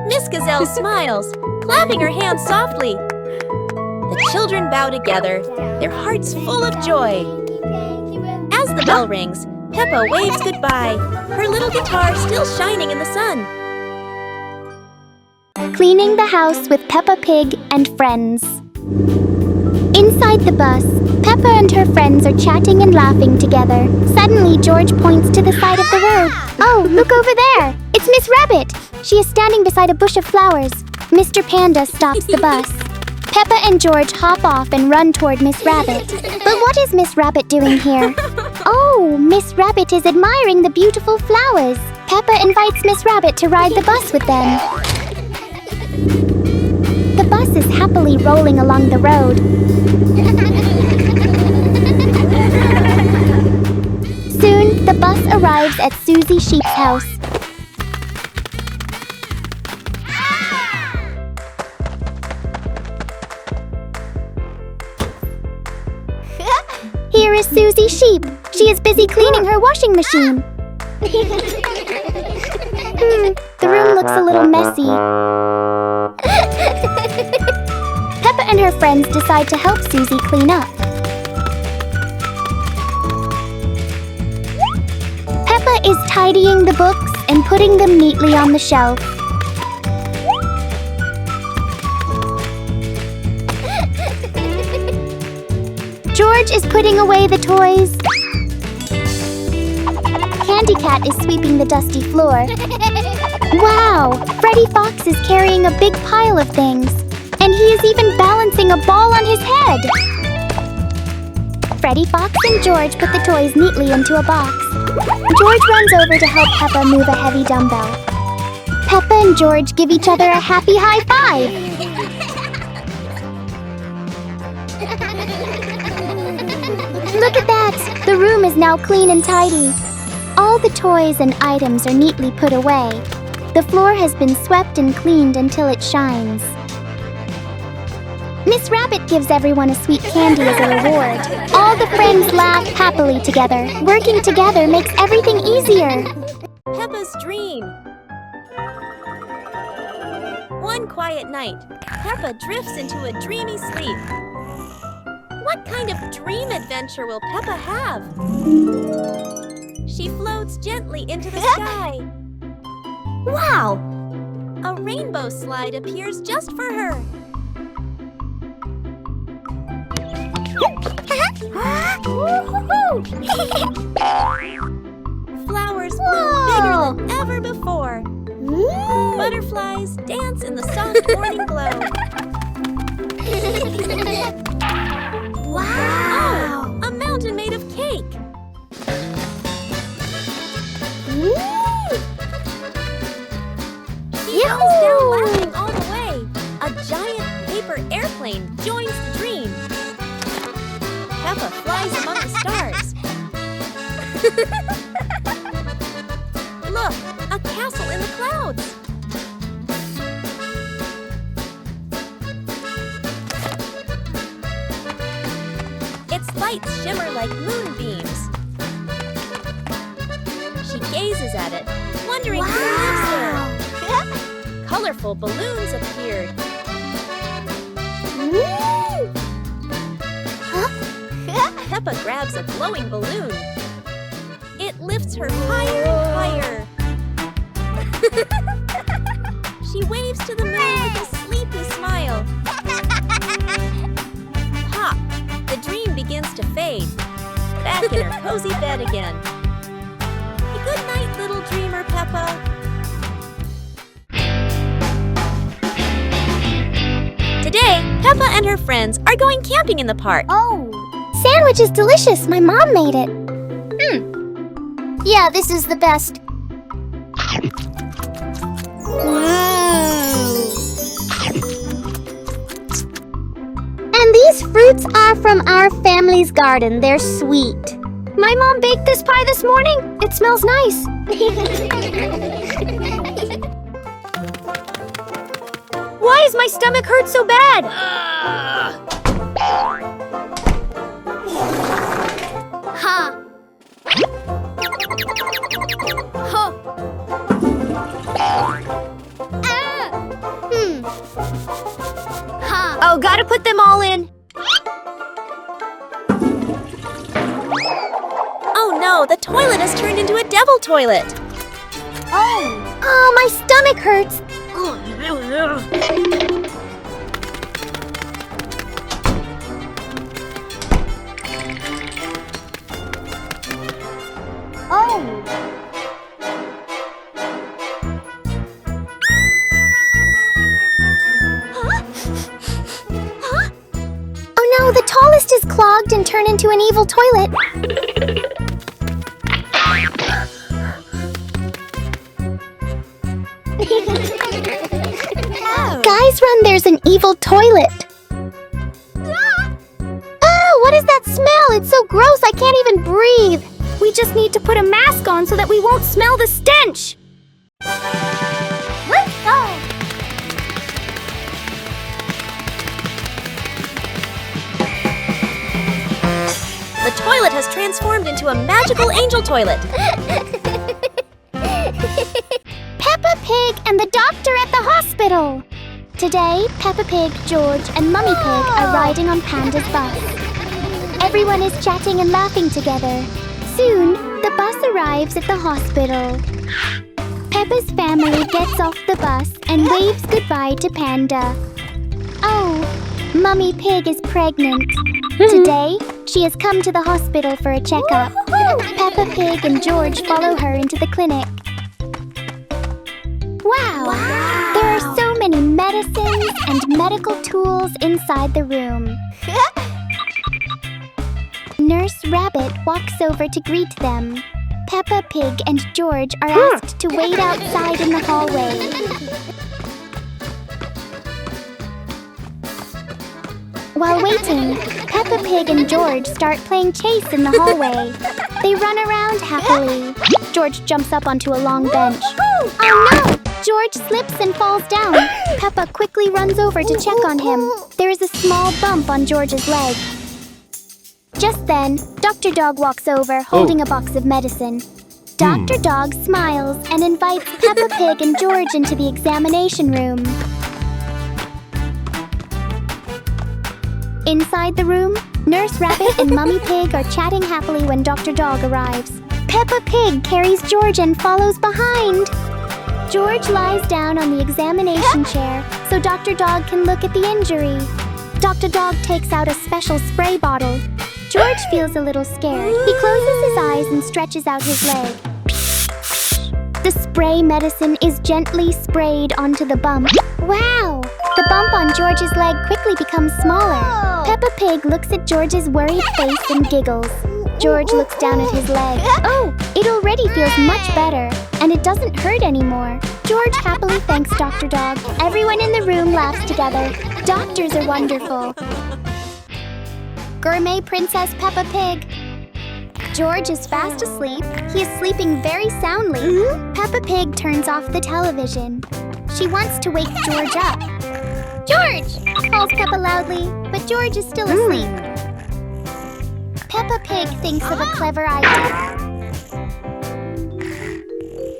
Miss Gazelle smiles, clapping her hands softly. The children bow together, their hearts full of joy. As the bell rings, Peppa waves goodbye, her little guitar still shining in the sun. Cleaning the house with Peppa Pig and friends. Inside the bus, Peppa and her friends are chatting and laughing together. Suddenly, George points to the side of the road. Oh, look over there! It's Miss Rabbit! She is standing beside a bush of flowers. Mr. Panda stops the bus. Peppa and George hop off and run toward Miss Rabbit. But what is Miss Rabbit doing here? Oh, Miss Rabbit is admiring the beautiful flowers. Peppa invites Miss Rabbit to ride the bus with them. The bus is happily rolling along the road. Soon, the bus arrives at Susie Sheep's house. Here is Susie Sheep. She is busy cleaning her washing machine. The room looks a little messy. Peppa and her friends decide to help Susie clean up. Peppa is tidying the books and putting them neatly on the shelf. George is putting away the toys. Candy Cat is sweeping the dusty floor. Wow! Freddy Fox is carrying a big pile of things. And he is even balancing a ball on his head. Freddy Fox and George put the toys neatly into a box. George runs over to help Peppa move a heavy dumbbell. Peppa and George give each other a happy high five. Look at that! The room is now clean and tidy. All the toys and items are neatly put away. The floor has been swept and cleaned until it shines. Miss Rabbit gives everyone a sweet candy as a reward. All the friends laugh happily together. Working together makes everything easier. Peppa's dream. One quiet night, Peppa drifts into a dreamy sleep. What kind of dream adventure will Peppa have? She floats gently into the sky. Wow! A rainbow slide appears just for her. Flowers bloom bigger than ever before. Butterflies dance in the soft morning glow. Wow! Oh, a mountain made of cake. She falls down laughing all the way. A giant paper airplane joins the dream. Look, a castle in the clouds. Its lights shimmer like moonbeams. She gazes at it, wondering who lives there. Colorful balloons appeared. Peppa grabs a glowing balloon. It lifts her higher and higher. She waves to the moon with a sleepy smile. Pop! The dream begins to fade. Back in her cozy bed again. Good night, little dreamer, Peppa. Today, Peppa and her friends are going camping in the park. Oh, sandwich is delicious. My mom made it. Yeah, this is the best. And these fruits are from our family's garden. They're sweet. My mom baked this pie this morning. It smells nice. Why does my stomach hurt so bad? Ha! Huh. Ha! Oh, gotta put them all in. Oh no, the toilet has turned into a devil toilet. Oh, my stomach hurts. Oh no, the tallest is clogged and turned into an evil toilet. Guys, run, there's an evil toilet. Oh, what is that smell? It's so gross, I can't even breathe. We just need to put a mask on so that we won't smell the stench. Let's go. The toilet has transformed into a magical angel toilet. Peppa Pig and the doctor at the hospital. Today, Peppa Pig, George, and Mummy Pig are riding on Panda's bus. Everyone is chatting and laughing together. Soon, the bus arrives at the hospital. Peppa's family gets off the bus and waves goodbye to Panda. Oh, Mummy Pig is pregnant. Today, she has come to the hospital for a checkup. Peppa Pig and George follow her into the clinic. Wow! There are so many medicines and medical tools inside the room. Nurse Rabbit walks over to greet them. Peppa Pig and George are asked to wait outside in the hallway. While waiting, Peppa Pig and George start playing chase in the hallway. They run around happily. George jumps up onto a long bench. Oh no! George slips and falls down. Peppa quickly runs over to check on him. There is a small bump on George's leg. Just then, Dr. Dog walks over holding a box of medicine. Dr. Dog smiles and invites Peppa Pig and George into the examination room. Inside the room, Nurse Rabbit and Mummy Pig are chatting happily when Dr. Dog arrives. Peppa Pig carries George and follows behind. George lies down on the examination chair so Dr. Dog can look at the injury. Dr. Dog takes out a special spray bottle. George feels a little scared. He closes his eyes and stretches out his leg. The spray medicine is gently sprayed onto the bump. Wow! The bump on George's leg quickly becomes smaller. Peppa Pig looks at George's worried face and giggles. George looks down at his leg. Oh, it already feels much better, and it doesn't hurt anymore. George happily thanks Dr. Dog. Everyone in the room laughs together. Doctors are wonderful. Gourmet Princess Peppa Pig. George is fast asleep. He is sleeping very soundly. Peppa Pig turns off the television. She wants to wake George up. George! Calls Peppa loudly, but George is still asleep. Peppa Pig thinks of a clever idea.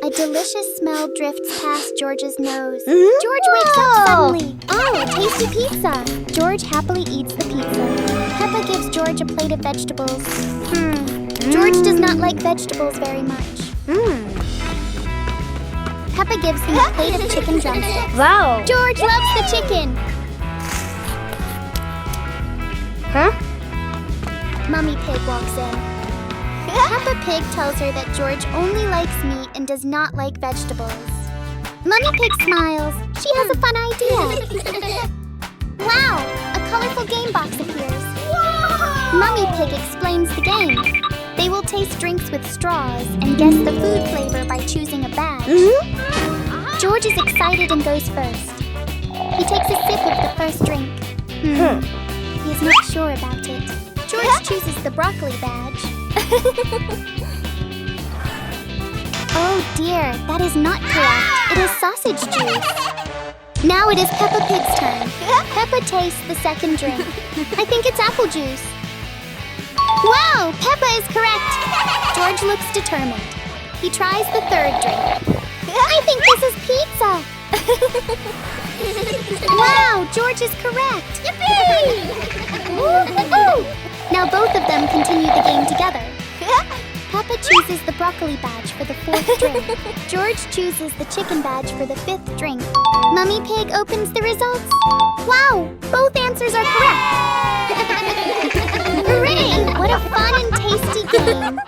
A delicious smell drifts past George's nose. George wakes up suddenly. Oh, a tasty pizza! George happily eats the pizza. Peppa gives George a plate of vegetables. George does not like vegetables very much. Peppa gives him a plate of chicken drumsticks. Wow. George loves the chicken. Mummy Pig walks in. Peppa Pig tells her that George only likes meat and does not like vegetables. Mummy Pig smiles. She has a fun idea. Wow! A colorful game box appears. Mummy Pig explains the game. They will taste drinks with straws and guess the food flavor by choosing a badge. George is excited and goes first. He takes a sip of the first drink. He is not sure about it. George chooses the broccoli badge. Oh dear, that is not correct. It is sausage juice. Now it is Peppa Pig's turn. Peppa tastes the second drink. I think it's apple juice. Wow, Peppa is correct. George looks determined. He tries the third drink. I think this is pizza. Wow, George is correct. Yippee! Now both of them continue the game together. Peppa chooses the broccoli badge for the fourth drink. George chooses the chicken badge for the fifth drink. Mummy Pig opens the results. Wow, both answers are correct. Hooray! What a fun and tasty game.